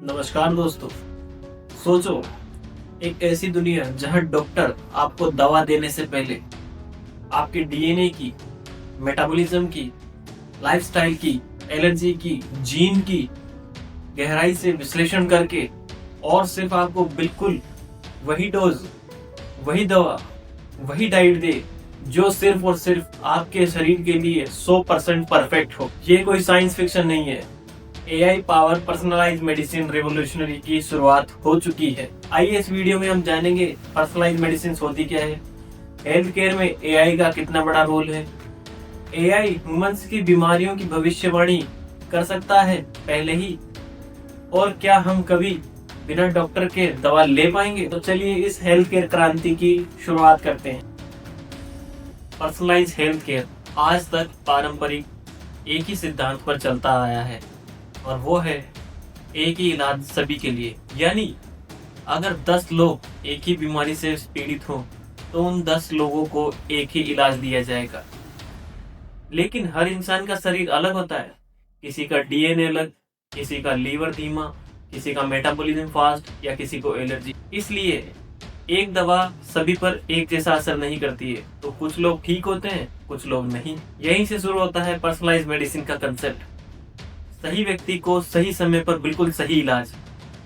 नमस्कार दोस्तों। सोचो, एक ऐसी दुनिया जहां डॉक्टर आपको दवा देने से पहले आपके डीएनए की, मेटाबॉलिज्म की, लाइफस्टाइल की, एलर्जी की, जीन की गहराई से विश्लेषण करके और सिर्फ आपको बिल्कुल वही डोज, वही दवा, वही डाइट दे जो सिर्फ और सिर्फ आपके शरीर के लिए 100% परफेक्ट हो। ये कोई साइंस फिक्शन नहीं है। AI power personalise medicine revolutionary की शुरुआत हो चुकी है। आइए इस वीडियो में हम जानेंगे पर्सनलाइज मेडिसिन होती क्या है, हेल्थ केयर में एआई का कितना बड़ा रोल है, एआई ह्यूमंस की बीमारियों की भविष्यवाणी कर सकता है पहले ही, और क्या हम कभी बिना डॉक्टर के दवा ले पाएंगे। तो चलिए इस हेल्थ केयर क्रांति की शुरुआत करते हैं। पर्सनलाइज हेल्थ केयर आज तक पारंपरिक एक ही सिद्धांत पर चलता आया है, और वो है एक ही इलाज सभी के लिए। यानी अगर 10 लोग एक ही बीमारी से पीड़ित हों तो उन 10 लोगों को एक ही इलाज दिया जाएगा। लेकिन हर इंसान का शरीर अलग होता है। किसी का डीएनए अलग, किसी का लीवर धीमा, किसी का मेटाबॉलिज्म फास्ट या किसी को एलर्जी। इसलिए एक दवा सभी पर एक जैसा असर नहीं करती है। तो कुछ लोग ठीक होते हैं, कुछ लोग नहीं। यहीं से शुरू होता है पर्सनलाइज मेडिसिन का कंसेप्ट। सही व्यक्ति को सही समय पर बिल्कुल सही इलाज,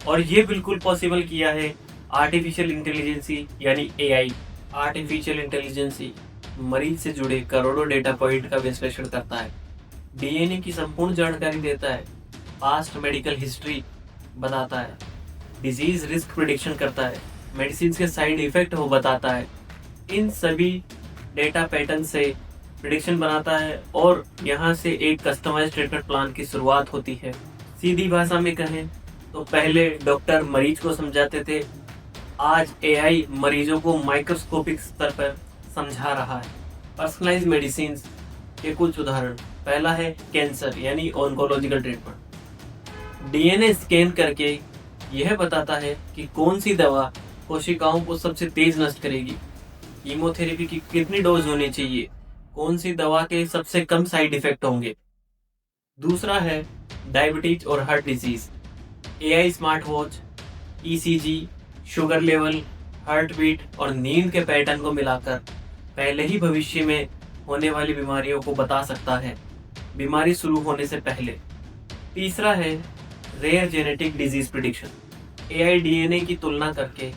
और ये बिल्कुल पॉसिबल किया है आर्टिफिशियल इंटेलिजेंसी यानी एआई। आर्टिफिशियल इंटेलिजेंसी मरीज से जुड़े करोड़ों डेटा पॉइंट का विश्लेषण करता है, डीएनए की संपूर्ण जानकारी देता है, पास्ट मेडिकल हिस्ट्री बताता है, डिजीज रिस्क प्रिडिक्शन करता है, मेडिसिन के साइड इफेक्ट वो बताता है। इन सभी डेटा पैटर्न से प्रिडिक्शन बनाता है और यहाँ से एक कस्टमाइज्ड ट्रीटमेंट प्लान की शुरुआत होती है। सीधी भाषा में कहें तो पहले डॉक्टर मरीज को समझाते थे, आज एआई मरीजों को माइक्रोस्कोपिक स्तर पर समझा रहा है। पर्सनलाइज मेडिसिन के कुछ उदाहरण। पहला है कैंसर यानी ऑन्कोलॉजिकल ट्रीटमेंट। डीएनए स्कैन करके यह बताता है कि कौन सी दवा कोशिकाओं को सबसे तेज नष्ट करेगी, कीमोथेरेपी की कितनी डोज होनी चाहिए, कौन सी दवा के सबसे कम साइड इफेक्ट होंगे। दूसरा है डायबिटीज और heart disease. AI smart watch ECG, sugar level, heart beat और नींद के पैटर्न को मिलाकर पहले ही भविष्य में होने वाली बीमारियों को बता सकता है, बीमारी शुरू होने से पहले। तीसरा है rare genetic disease prediction. AI DNA की तुलना करके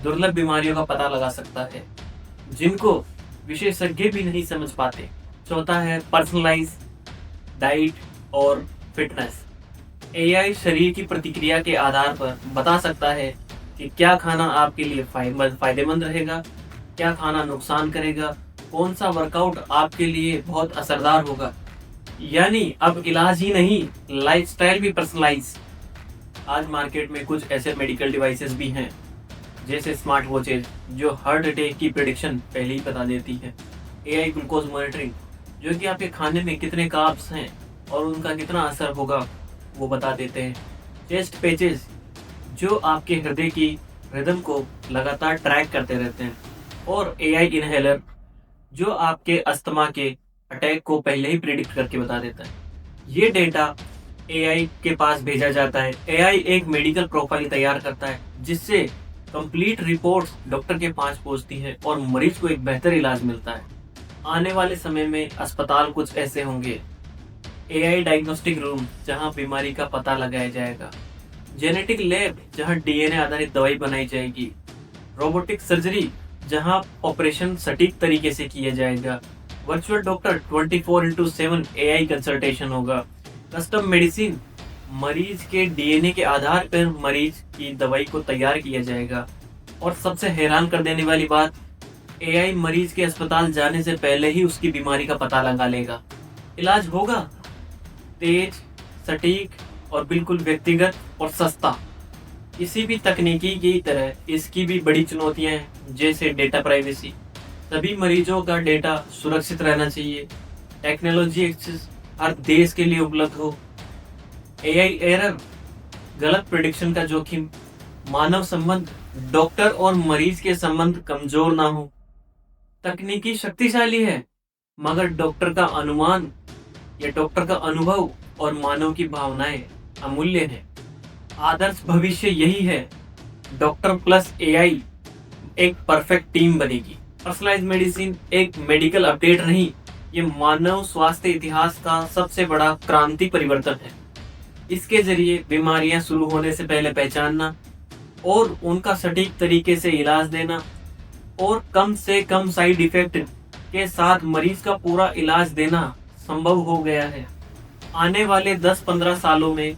दुर्लभ बीमारियों का पता लगा सकता है जिनको विशेषज्ञ भी नहीं समझ पाते। चौथा है पर्सनलाइज डाइट और फिटनेस। एआई शरीर की प्रतिक्रिया के आधार पर बता सकता है कि क्या खाना आपके लिए फायदेमंद रहेगा, क्या खाना नुकसान करेगा, कौन सा वर्कआउट आपके लिए बहुत असरदार होगा। यानी अब इलाज ही नहीं, लाइफस्टाइल भी पर्सनलाइज। आज मार्केट में कुछ ऐसे मेडिकल डिवाइसेस भी हैं जैसे स्मार्ट वॉचेज जो हार्ट अटैक की प्रेडिक्शन पहले ही बता देती है, एआई ग्लूकोज मॉनिटरिंग जो कि आपके खाने में कितने कार्ब्स हैं और उनका कितना असर होगा वो बता देते हैं, चेस्ट पैचेस जो आपके हृदय की रिदम को लगातार ट्रैक करते रहते हैं, और एआई इनहेलर जो आपके अस्थमा के अटैक को पहले ही प्रिडिक्ट करके बता देता है। ये डेटा एआई के पास भेजा जाता है। एआई एक मेडिकल प्रोफाइल तैयार करता है जिससे कंप्लीट रिपोर्ट्स डॉक्टर के पास पहुंचती है और मरीज को एक बेहतर इलाज मिलता है। आने वाले समय में अस्पताल कुछ ऐसे होंगे, एआई डायग्नोस्टिक रूम जहां बीमारी का पता लगाया जाएगा, जेनेटिक लैब जहां डीएनए आधारित दवाई बनाई जाएगी, रोबोटिक सर्जरी जहां ऑपरेशन सटीक तरीके से किया जाएगा, वर्चुअल डॉक्टर 24/7 एआई कंसल्टेशन होगा, कस्टम मेडिसिन मरीज के डीएनए के आधार पर मरीज की दवाई को तैयार किया जाएगा। और सबसे हैरान कर देने वाली बात, एआई मरीज के अस्पताल जाने से पहले ही उसकी बीमारी का पता लगा लेगा। इलाज होगा तेज, सटीक और बिल्कुल व्यक्तिगत और सस्ता। किसी भी तकनीकी की तरह इसकी भी बड़ी चुनौतियां हैं जैसे डेटा प्राइवेसी। सभी मरीजों का डेटा सुरक्षित रहना चाहिए, टेक्नोलॉजी एक्सेस हर देश के लिए उपलब्ध हो, एआई एरर, गलत प्रेडिक्शन का जोखिम, मानव संबंध, डॉक्टर और मरीज के संबंध कमजोर ना हो। तकनीकी शक्तिशाली है मगर डॉक्टर का अनुमान या डॉक्टर का अनुभव और मानव की भावनाएं अमूल्य है। आदर्श भविष्य यही है, डॉक्टर प्लस एआई एक परफेक्ट टीम बनेगी। पर्सनलाइज्ड मेडिसिन एक मेडिकल अपडेट नहीं, ये मानव स्वास्थ्य इतिहास का सबसे बड़ा क्रांति परिवर्तन है। इसके जरिए बीमारियां शुरू होने से पहले पहचानना और उनका सटीक तरीके से इलाज देना और कम से कम साइड इफेक्ट के साथ मरीज का पूरा इलाज देना संभव हो गया है। आने वाले 10-15 सालों में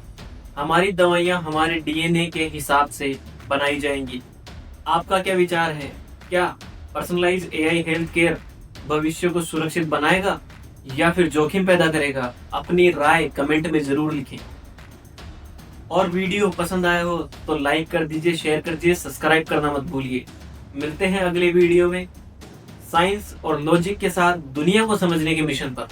हमारी दवाइयां हमारे डीएनए के हिसाब से बनाई जाएंगी। आपका क्या विचार है? क्या पर्सनलाइज्ड एआई हेल्थ केयर भविष्य को सुरक्षित बनाएगा या फिर जोखिम पैदा करेगा? अपनी राय कमेंट में जरूर लिखें। और वीडियो पसंद आया हो तो लाइक कर दीजिए, शेयर कर दीजिए, सब्सक्राइब करना मत भूलिए। मिलते हैं अगले वीडियो में साइंस और लॉजिक के साथ दुनिया को समझने के मिशन पर।